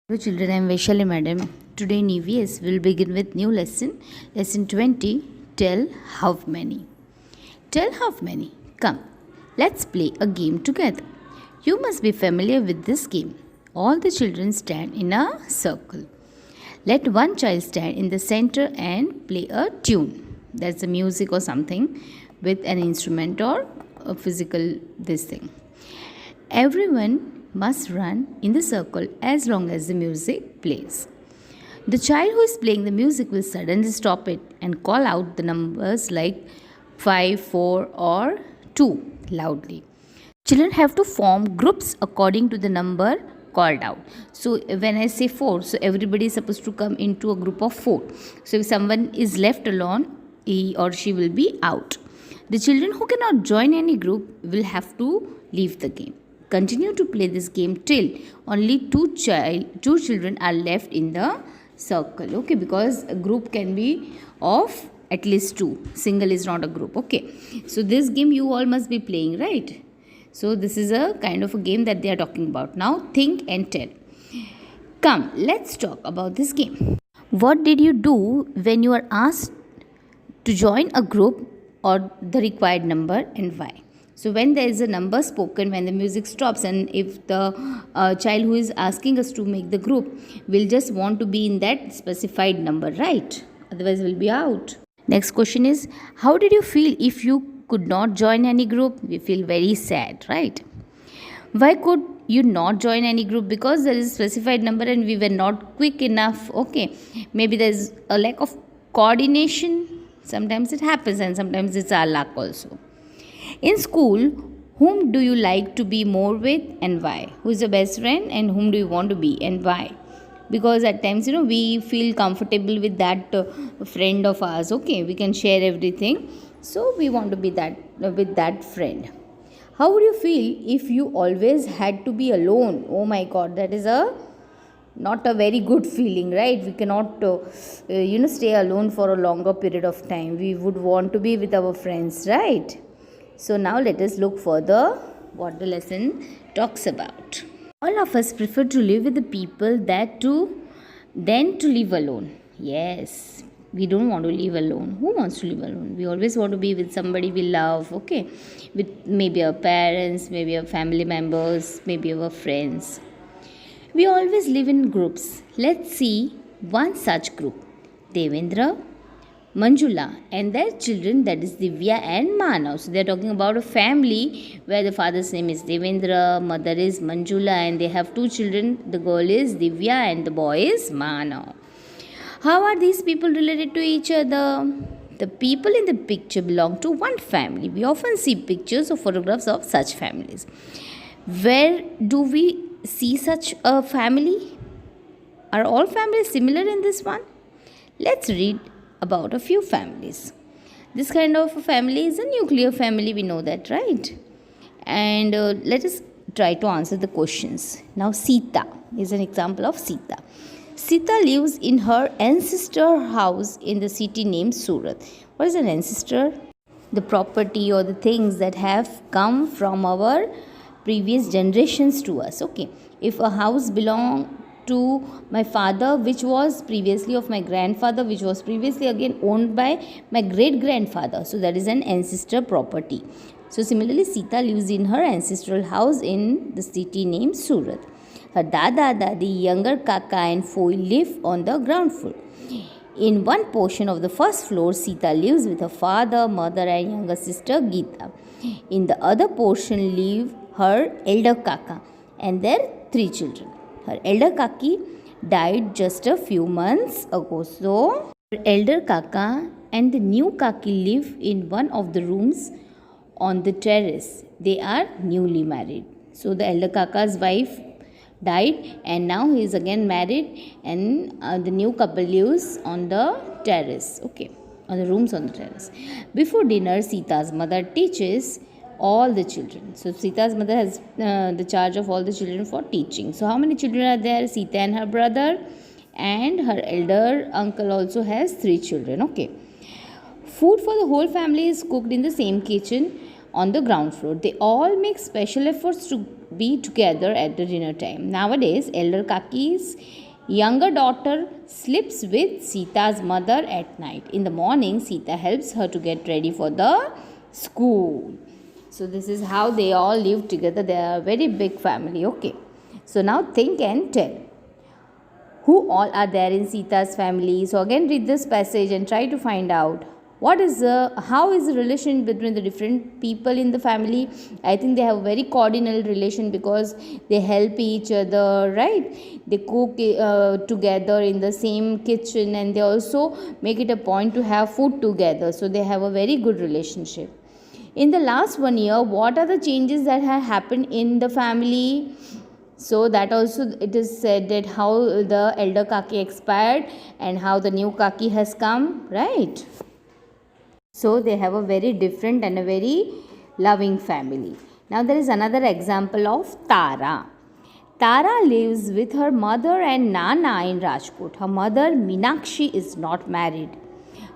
Hello children, I am Vaishali madam. Today in EVS we will begin with new lesson. Lesson 20. Tell how many. Tell how many. Come, let's play a game together. You must be familiar with this game. All the children stand in a circle. Let one child stand in the center and play a tune. That's a music or something with an instrument or a physical this thing. Everyone must run in the circle as long as the music plays. The child who is playing the music will suddenly stop it and call out the numbers like 5, 4, or 2 loudly. Children have to form groups according to the number called out. So when I say 4, so everybody is supposed to come into a group of 4. So if someone is left alone, he or she will be out. The children who cannot join any group will have to leave the game. Continue to play this game till only two children are left in the circle. Okay, because a group can be of at least 2. Single is not a group. Okay, so this game you all must be playing, right? So this is a kind of a game that they are talking about. Now think and tell. Come, let's talk about this game. What did you do when you are asked to join a group or the required number, and why? So when there is a number spoken, when the music stops, and if the child who is asking us to make the group will just want to be in that specified number, right? Otherwise we'll be out. Next question is, how did you feel if you could not join any group? We feel very sad, right? Why could you not join any group? Because there is a specified number and we were not quick enough. Okay, maybe there is a lack of coordination. Sometimes it happens and sometimes it's our luck also. In school, whom do you like to be more with and why? Who is your best friend and whom do you want to be and why? Because at times, we feel comfortable with that friend of ours. Okay, we can share everything. So we want to be that with that friend. How would you feel if you always had to be alone? Oh my God, that is not a very good feeling, right? We cannot stay alone for a longer period of time. We would want to be with our friends, right? So now let us look further what the lesson talks about. All of us prefer to live with the people than to live alone. Yes, we don't want to live alone. Who wants to live alone? We always want to be with somebody we love, okay? With maybe our parents, maybe our family members, maybe our friends. We always live in groups. Let's see one such group. Devendra, Manjula and their children, that is Divya and Manav. So they are talking about a family where the father's name is Devendra, mother is Manjula, and they have 2 children. The girl is Divya and the boy is Manav. How are these people related to each other? The people in the picture belong to one family. We often see pictures or photographs of such families. Where do we see such a family? Are all families similar in this one? Let's read about a few families. This kind of a family is a nuclear family, we know that, right? And let us try to answer the questions. Now Sita is an example of Sita. Sita lives in her ancestor house in the city named Surat. What is an ancestor? The property or the things that have come from our previous generations to us. Okay, if a house belongs to my father, which was previously of my grandfather, which was previously again owned by my great grandfather, so that is an ancestor property. So similarly, Sita lives in her ancestral house in the city named Surat. Her dada, dadi, younger kaka and foil live on the ground floor. In one portion of the first floor, Sita lives with her father, mother and younger sister Geeta. In the other portion live her elder kaka and their 3 children. Her elder kaki died just a few months ago. So, her elder kaka and the new kaki live in one of the rooms on the terrace. They are newly married. So, the elder kaka's wife died and now he is again married, and the new couple lives on the terrace. Okay, on the rooms on the terrace. Before dinner, Sita's mother teaches all the children. So Sita's mother has the charge of all the children for teaching. So how many children are there? Sita and her brother, and her elder uncle also has 3 children. Okay. Food for the whole family is cooked in the same kitchen on the ground floor. They all make special efforts to be together at the dinner time. Nowadays, elder Kaki's younger daughter sleeps with Sita's mother at night. In the morning, Sita helps her to get ready for the school. So this is how they all live together. They are a very big family. Okay. So now think and tell. Who all are there in Sita's family? So again read this passage and try to find out how is the relation between the different people in the family. I think they have a very cordial relation because they help each other, right? They cook together in the same kitchen, and they also make it a point to have food together. So they have a very good relationship. In the last 1 year, what are the changes that have happened in the family? So that also it is said that how the elder Kaki expired and how the new Kaki has come, right? So they have a very different and a very loving family. Now there is another example of Tara. Tara lives with her mother and Nana in Rajkot. Her mother Meenakshi is not married.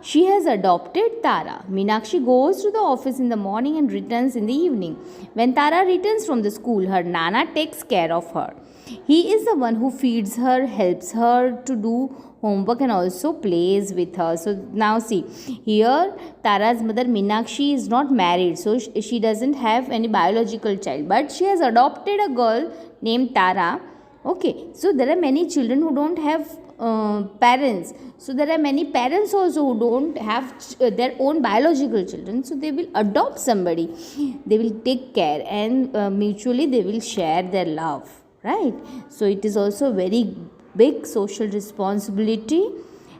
She has adopted Tara. Meenakshi goes to the office in the morning and returns in the evening. When Tara returns from the school, her Nana takes care of her. He is the one who feeds her, helps her to do homework, and also plays with her. So now see, here Tara's mother Meenakshi is not married, so she doesn't have any biological child, but she has adopted a girl named Tara. Okay, so there are many children who don't have parents. So there are many parents also who don't have their own biological children. So they will adopt somebody. They will take care, and mutually they will share their love, right? So it is also very big social responsibility,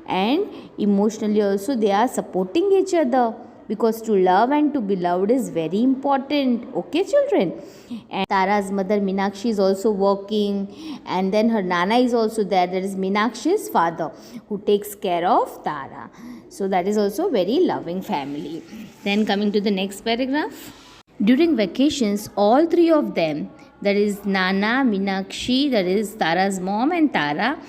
and emotionally also they are supporting each other, because to love and to be loved is very important. Okay, children? And Tara's mother Meenakshi is also working, and then her Nana is also there. That is Meenakshi's father, who takes care of Tara. So that is also very loving family. Then coming to the next paragraph. During vacations, all three of them, that is Nana, Meenakshi, that is Tara's mom, and Tara,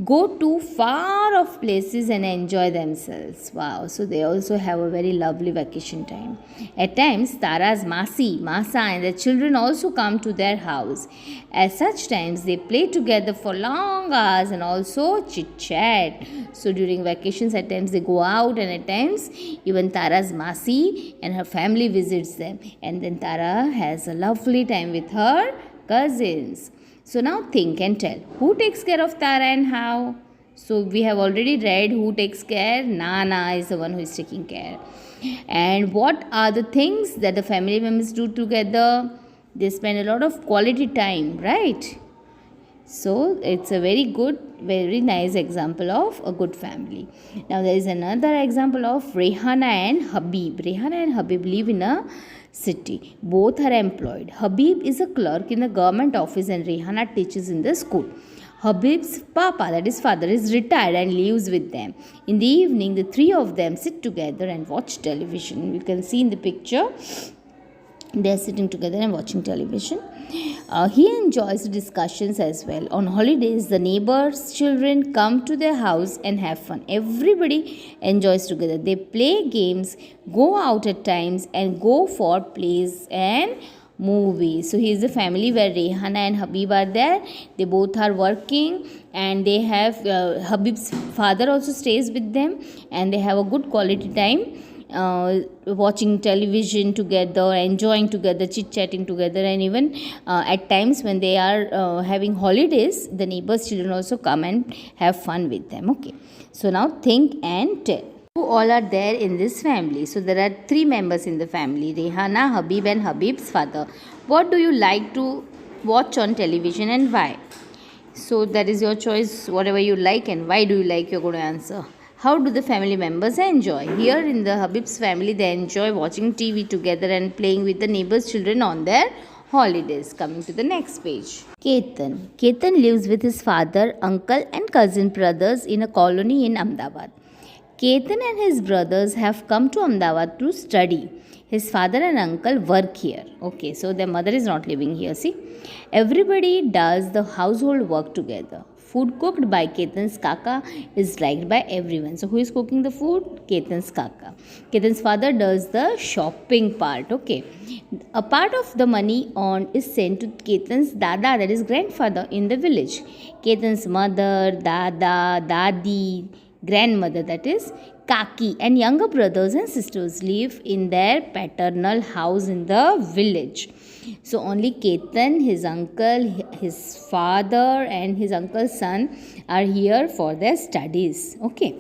go to far off places and enjoy themselves. Wow, so they also have a very lovely vacation time. At times, Tara's Masa and the children also come to their house. At such times, they play together for long hours and also chit chat. So during vacations, at times they go out, and at times even Tara's Masi and her family visits them. And then Tara has a lovely time with her cousins. So now think and tell. Who takes care of Tara and how? So we have already read who takes care. Nana is the one who is taking care. And what are the things that the family members do together? They spend a lot of quality time, right? So it's a very good, very nice example of a good family. Now there is another example of Rehana and Habib. Rehana and Habib live in a city. Both are employed. Habib is a clerk in a government office and Rehana teaches in the school. Habib's papa, that is father, is retired and lives with them. In the evening, the three of them sit together and watch television. You can see in the picture, they are sitting together and watching television. He enjoys discussions as well. On holidays, the neighbors' children come to their house and have fun. Everybody enjoys together. They play games, go out at times, and go for plays and movies. So here's a family where Rehana and Habib are there. They both are working, and they have Habib's father also stays with them, and they have a good quality time. Watching television together, enjoying together, chit-chatting together, and even at times when they are having holidays, the neighbors' children also come and have fun with them. Okay, so now think and tell. Who all are there in this family? So there are three members in the family: Rehana, Habib, and Habib's father. What do you like to watch on television and why? So that is your choice, whatever you like, and why do you like, you're going to answer. How do the family members enjoy? Here in the Habib's family, they enjoy watching TV together and playing with the neighbors' children on their holidays. Coming to the next page. Ketan. Ketan lives with his father, uncle, and cousin brothers in a colony in Ahmedabad. Ketan and his brothers have come to Ahmedabad to study. His father and uncle work here. Okay, so their mother is not living here. See, everybody does the household work together. Food cooked by Ketan's kaka is liked by everyone. So who is cooking the food? Ketan's kaka. Ketan's father does the shopping part. Okay. A part of the money earned is sent to Ketan's dada, that is grandfather in the village. Ketan's mother, dada, dadi, grandmother, that is kaki, and younger brothers and sisters live in their paternal house in the village. So only Ketan, his uncle, his father and his uncle's son are here for their studies. Okay.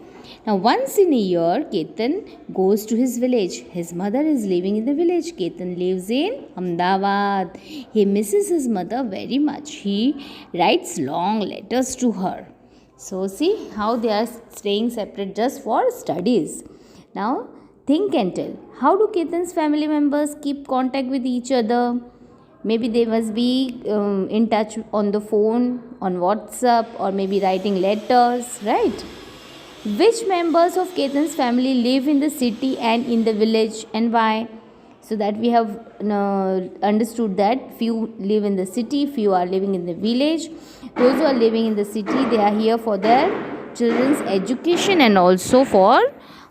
Now once in a year, Ketan goes to his village. His mother is living in the village. Ketan lives in Ahmedabad. He misses his mother very much. He writes long letters to her. So see how they are staying separate just for studies. Now think and tell. How do Ketan's family members keep contact with each other? Maybe they must be in touch on the phone, on WhatsApp, or maybe writing letters, right? Which members of Ketan's family live in the city and in the village, and why? So that we have understood that few live in the city, few are living in the village. Those who are living in the city, they are here for their children's education and also for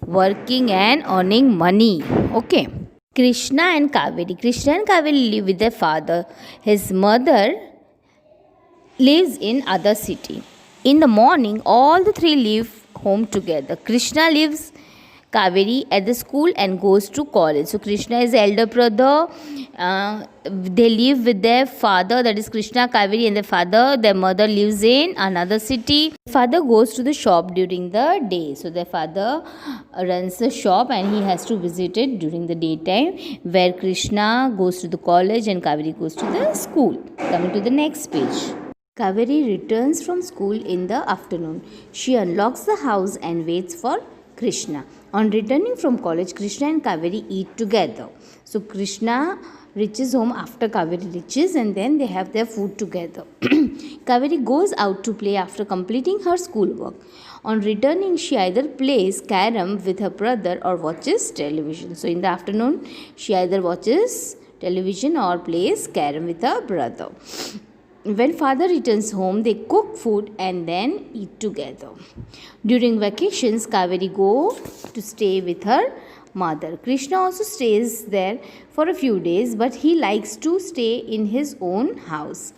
working and earning money. Okay. Krishna and Kaveri. Krishna and Kaveri live with their father. His mother lives in other city. In the morning, all the three leave home together. Krishna leaves Kaveri at the school and goes to college. So Krishna is the elder brother. They live with their father, that is Krishna, Kaveri and their father. Their mother lives in another city. Father goes to the shop during the day. So their father runs the shop and he has to visit it during the daytime, where Krishna goes to the college and Kaveri goes to the school. Coming to the next page. Kaveri returns from school in the afternoon. She unlocks the house and waits for Krishna. On returning from college, Krishna and Kaveri eat together. So Krishna reaches home after Kaveri reaches, and then they have their food together. Kaveri goes out to play after completing her schoolwork. On returning, she either plays carom with her brother or watches television. So in the afternoon, she either watches television or plays carom with her brother. When father returns home, they cook food and then eat together. During vacations, Kaveri goes to stay with her mother. Krishna also stays there for a few days, but he likes to stay in his own house.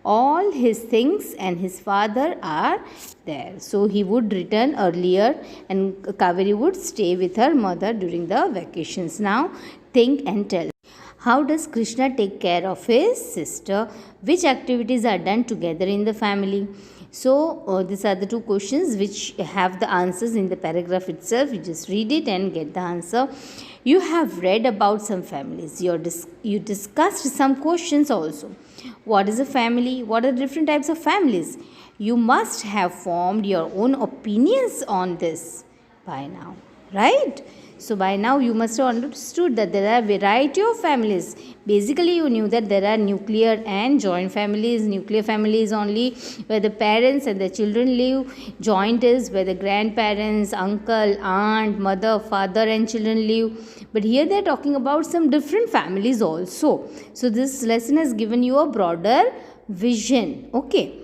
All his things and his father are there. So he would return earlier and Kaveri would stay with her mother during the vacations. Now think and tell. How does Krishna take care of his sister? Which activities are done together in the family? So these are the two questions which have the answers in the paragraph itself. You just read it and get the answer. You have read about some families. You discussed some questions also. What is a family? What are different types of families? You must have formed your own opinions on this by now, right? So by now you must have understood that there are a variety of families. Basically you knew that there are nuclear and joint families. Nuclear family is only where the parents and the children live. Joint is where the grandparents, uncle, aunt, mother, father and children live. But here they are talking about some different families also. So this lesson has given you a broader vision. Okay.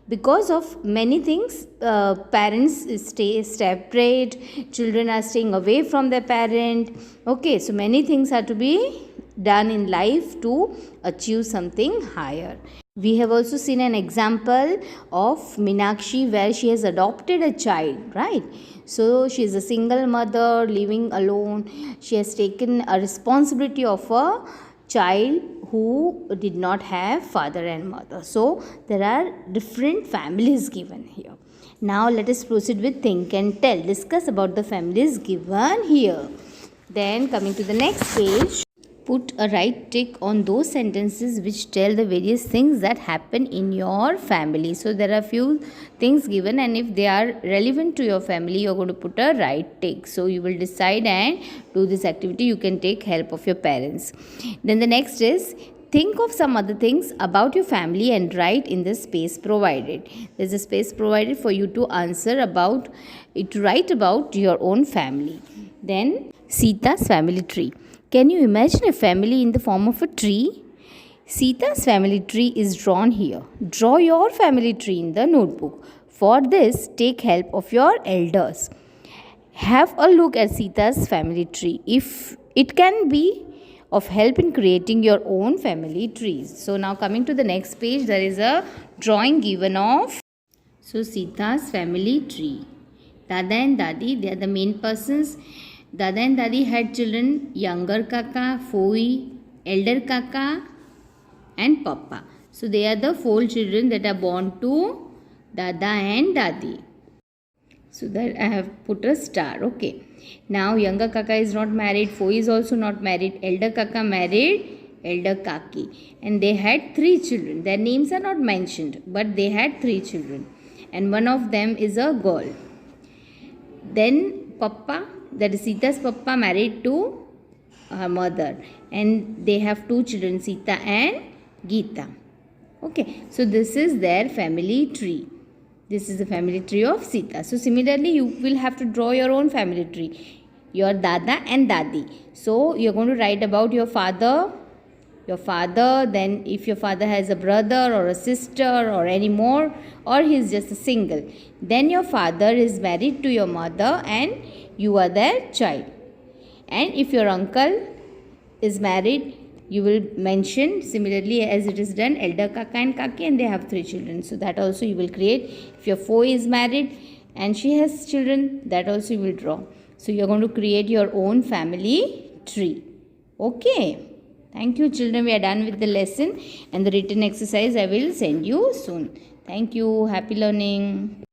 Because of many things, parents stay separate, children are staying away from their parent. Okay, so many things are to be done in life to achieve something higher. We have also seen an example of Meenakshi where she has adopted a child, right? So she is a single mother living alone. She has taken a responsibility of a child who did not have father and mother. So there are different families given here. Now let us proceed with think and tell. Discuss about the families given here. Then coming to the next page, put a right tick on those sentences which tell the various things that happen in your family. So there are few things given, and if they are relevant to your family, you are going to put a right tick. So you will decide and do this activity. You can take help of your parents. Then the next is think of some other things about your family and write in the space provided. There is a space provided for you to answer about, to write about your own family. Then Sita's family tree. Can you imagine a family in the form of a tree? Sita's family tree is drawn here. Draw your family tree in the notebook. For this, take help of your elders. Have a look at Sita's family tree. If it can be of help in creating your own family trees. So now coming to the next page, there is a drawing given of Sita's family tree. Dada and Dadi, they are the main persons. Dada and Dadi had children, younger Kaka, Foi, elder Kaka and Papa. So they are the 4 children that are born to Dada and Dadi. So that I have put a star. Okay. Now younger Kaka is not married. Foi is also not married. Elder Kaka married elder Kaki. And they had 3 children. Their names are not mentioned. But they had 3 children. And one of them is a girl. Then Papa, that is Sita's Papa, married to her mother. And they have 2 children, Sita and Geeta. Okay. So this is their family tree. This is the family tree of Sita. So similarly, you will have to draw your own family tree. Your Dada and Dadi. So you're going to write about your father. Then if your father has a brother or a sister or any more, or he's just a single, then your father is married to your mother and you are their child. And if your uncle is married, you will mention similarly as it is done elder Kaka and Kaki, and they have 3 children. So that also you will create. If your Foi is married and she has children, that also you will draw. So you are going to create your own family tree. Okay. Thank you children. We are done with the lesson, and the written exercise I will send you soon. Thank you. Happy learning.